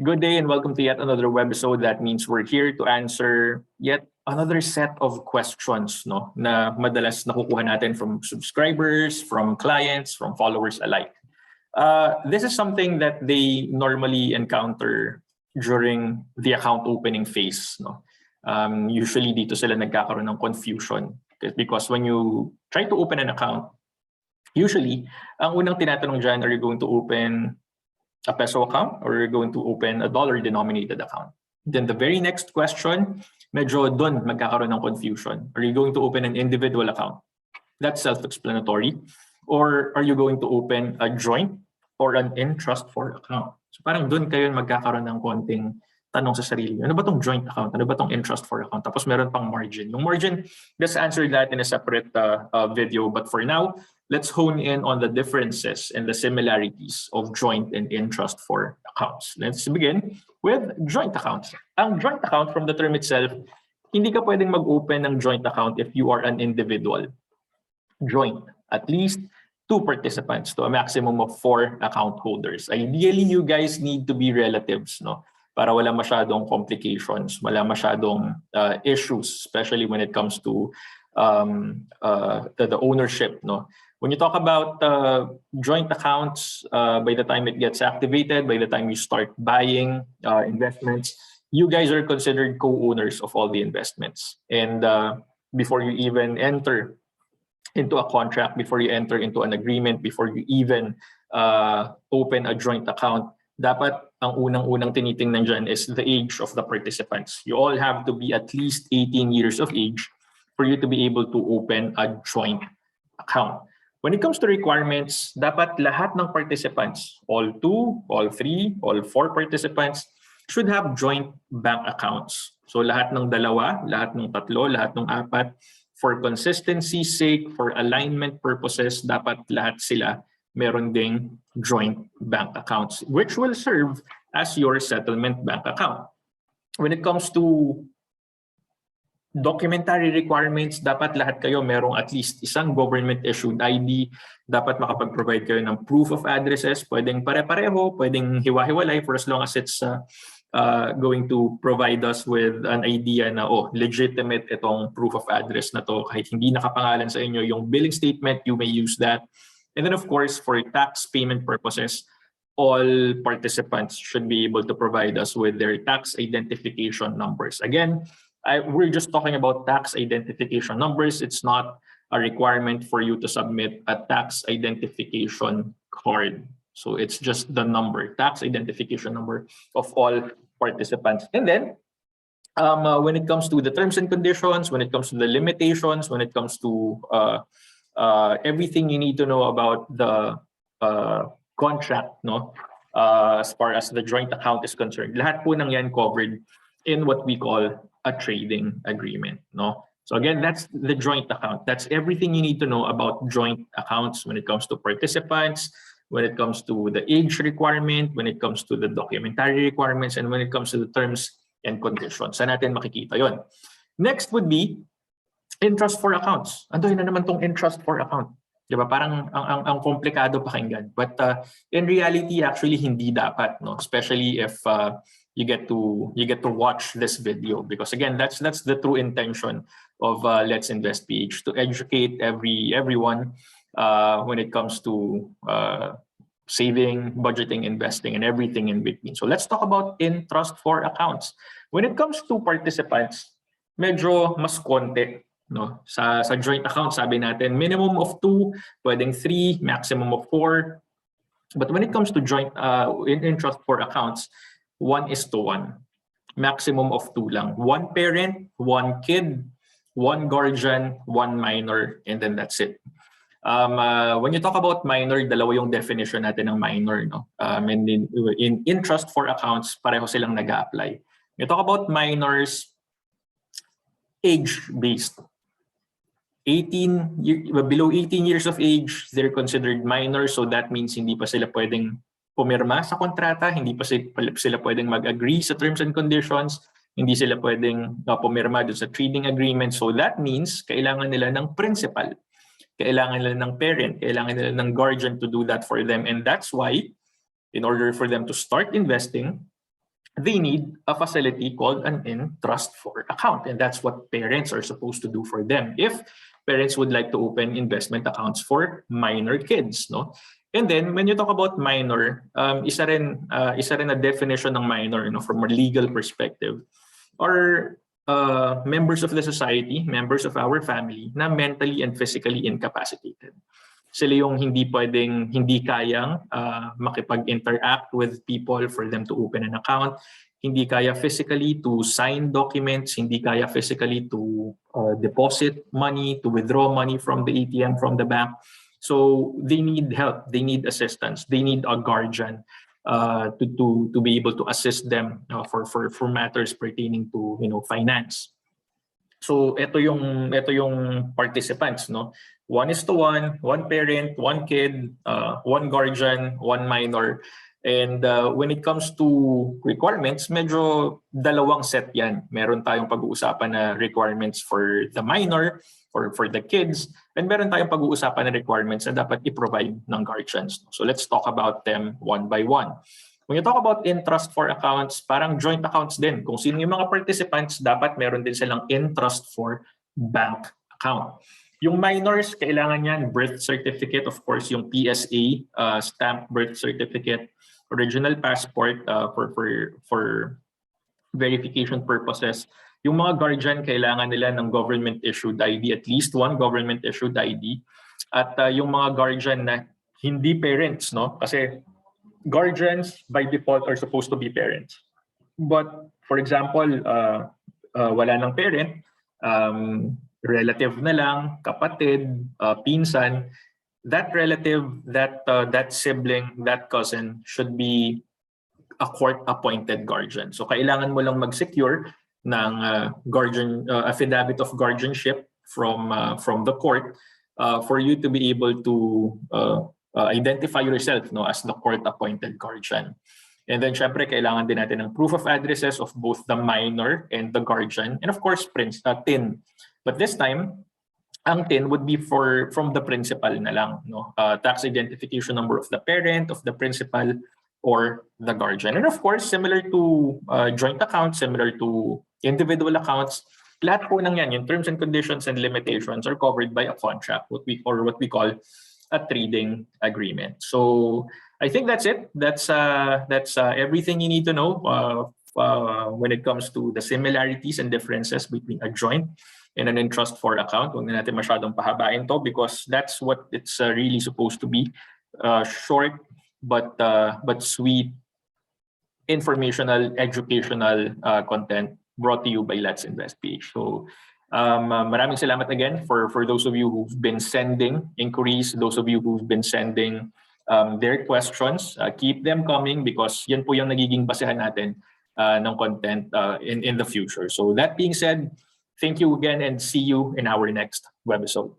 Good day and welcome to yet another webisode. That means we're here to answer yet another set of questions na madalas nakukuha natin from subscribers, from clients, from followers alike. This is something that they normally encounter during the account opening phase. Usually dito sila nagkakaroon ng confusion because when you try to open an account, usually, ang unang tinatanong dyan, are you going to open a peso account or are you going to open a dollar-denominated account? Then the very next question, medyo doon magkakaroon ng confusion. Are you going to open an individual account? That's self-explanatory. Or are you going to open a joint or an in-trust for account? So parang doon kayo magkakaroon ng konting tanong sa sarili. Ano ba tong joint account? Ano ba tong in-trust for account? Tapos meron pang margin. Yung margin, let's answer that in a separate video. But for now, let's hone in on the differences and the similarities of joint and in-trust for accounts. Let's begin with joint accounts. Ang joint account, from the term itself, hindi ka pwedeng mag-open ng joint account if you are an individual. Joint, at least 2 participants to a maximum of 4 account holders. Ideally, you guys need to be relatives, para wala masyadong complications, wala masyadong issues, especially when it comes to the ownership. When you talk about joint accounts, by the time it gets activated, by the time you start buying investments, you guys are considered co-owners of all the investments. And before you even enter into a contract, before you enter into an agreement, before you even open a joint account, dapat ang unang-unang tinitingnan dyan is the age of the participants. You all have to be at least 18 years of age for you to be able to open a joint account. When it comes to requirements, dapat lahat ng participants, all 2, all 3, all 4 participants, should have joint bank accounts. So lahat ng 2, lahat ng 3, lahat ng 4, for consistency's sake, for alignment purposes, dapat lahat sila meron ding joint bank accounts, which will serve as your settlement bank account. When it comes to documentary requirements, dapat lahat kayo merong at least isang government-issued ID. Dapat makapag-provide kayo ng proof of addresses. Pwedeng pare-pareho, pwedeng hiwa-hiwalay for as long as it's going to provide us with an idea na, legitimate itong proof of address na to. Kahit hindi nakapangalan sa inyo yung billing statement, you may use that. And then of course, for tax payment purposes, all participants should be able to provide us with their tax identification numbers. Again, we're just talking about tax identification numbers. It's not a requirement for you to submit a tax identification card. So it's just the number, tax identification number of all participants. And then, when it comes to the terms and conditions, when it comes to the limitations, when it comes to everything you need to know about the contract, as far as the joint account is concerned, lahat po ng yan covered in what we call a trading agreement. So again, that's the joint account. That's everything you need to know about joint accounts when it comes to participants, when it comes to the age requirement, when it comes to the documentary requirements, and when it comes to the terms and conditions. Saan natin makikita yon? Next would be in-trust for accounts. Andoy na naman tong in-trust for account. Diba? Parang ang komplikado pakinggan. But in reality, actually, hindi dapat, especially if you get to watch this video, because again, that's the true intention of Let's Invest PH, to educate everyone when it comes to saving, budgeting, investing, and everything in between. So let's talk about in-trust for accounts. When it comes to participants, medyo mas konti. Sa joint account, sabi natin, minimum of 2, pwedeng 3, maximum of 4. But when it comes to joint in-trust for accounts, 1:1. Maximum of 2 lang. 1 parent, 1 kid, 1 guardian, 1 minor, and then that's it. When you talk about minor, dalawa yung definition natin ng minor. And in trust for accounts, pareho silang nag-a-apply. When you talk about minors, age-based. Below 18 years of age, they're considered minors, so that means hindi pa sila pwedeng pumirma sa kontrata, hindi pa sila pwedeng mag-agree sa terms and conditions, hindi sila pwedeng pumirma doon sa trading agreement. So that means kailangan nila ng principal, kailangan nila ng parent, kailangan nila ng guardian to do that for them. And that's why, in order for them to start investing, they need a facility called an in-trust for account. And that's what parents are supposed to do for them if parents would like to open investment accounts for minor kids. No? And then when you talk about minor, isa rin a definition ng minor, from a legal perspective, are members of the society, members of our family na mentally and physically incapacitated. Sila yung hindi kayang makipag-interact with people for them to open an account, hindi kaya physically to sign documents, hindi kaya physically to deposit money, to withdraw money from the ATM, from the bank. So they need help, they need assistance, they need a guardian to be able to assist them for matters pertaining to finance. So ito yung participants, no? 1:1, one parent, one kid, one guardian, one minor. And when it comes to requirements, medyo dalawang set yan. Meron tayong pag-uusapan na requirements for the minor, for the kids, and meron tayong pag-uusapan na requirements na dapat i-provide ng guardians. So let's talk about them one by one. When you talk about in-trust for accounts, parang joint accounts din. Kung sino yung mga participants, dapat meron din silang in-trust for bank account. Yung minors, kailangan yan birth certificate, of course, yung PSA, stamped birth certificate, original passport for verification purposes. Yung mga guardian, kailangan nila ng government-issued ID, at least one government-issued ID. At yung mga guardian na hindi parents, no? Kasi guardians by default are supposed to be parents. But for example, wala ng parent, relative na lang, kapatid, pinsan, that relative, that sibling, that cousin should be a court-appointed guardian. So kailangan mo lang mag-secure ng guardian affidavit of guardianship from the court for you to be able to identify yourself, no, as the court-appointed guardian. And then syempre kailangan din natin ng proof of addresses of both the minor and the guardian, and of course TIN. But this time, ang TIN would be from the principal na lang, no? Tax identification number of the parent, of the principal, or the guardian. And of course, similar to joint accounts, similar to individual accounts, lahat po ng yan, yung terms and conditions and limitations are covered by a contract, what we call a trading agreement. So I think that's it. That's everything you need to know when it comes to the similarities and differences between a joint and an in-trust for account. Huwag na natin masyadong pahabain to because that's what it's really supposed to be. Short but sweet, informational, educational content brought to you by Let's Invest PH. So maraming salamat again for those of you who've been sending inquiries, those of you who've been sending their questions. Keep them coming because yan po yung nagiging basehan natin ng content in the future. So that being said, thank you again and see you in our next webisode.